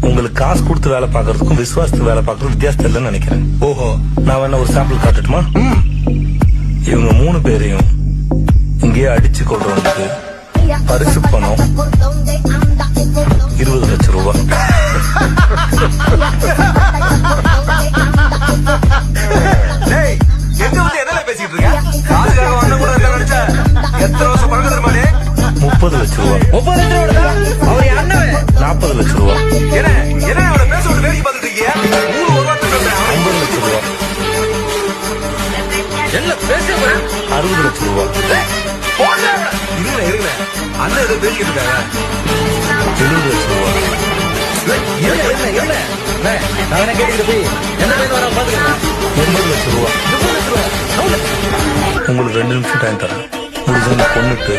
உங்களுக்கு காசு கொடுத்து வேலை பாக்குறதுக்கும் விசுவாசத்துக்கு வேலை பாக்குறதுக்கும் வித்தியாசம் இல்லைன்னு நினைக்கிறேன். ஓஹோ, நான் வேணா ஒரு சாம்பிள் காட்டட்டுமா? இவங்க 3 பேரையும் இங்கேயே அடிச்சு கொள்றவங்களுக்கு பரிசு பணம் 20 லட்சம் ரூபாய். டேய் எங்க வந்து என்ன பேசிட்டு இருக்க? காசுக்காக வந்த கூட நினைச்சா எத்தனை வருஷம் பழக்கம் தெரியுமா? 30 லட்சம் ரூபாய். 30 லட்சம் ரூபாய் அவர் அண்ணன் 40 லட்சம் ரூபாய். என்ன என்ன இவள பேச விட்டு வேடிக்கை பார்த்துட்டு இருக்கீங்க? 50 லட்சம் ரூபாய். என்ன பேச போற? 60 லட்சம் ரூபாய். இருங்க அண்ணன் ஏதோ பேசிட்டு இருக்காங்க. 70 லட்சம் ரூபாய். நான் என்ன கேட்டுக்கிட்டு போய் என்ன வர பாத்துக்கிறேன். 80 லட்சம் ரூபாய். உங்களுக்கு 2 நிமிஷம் டைம் தரேன். முடிஞ்சு கொண்டுட்டு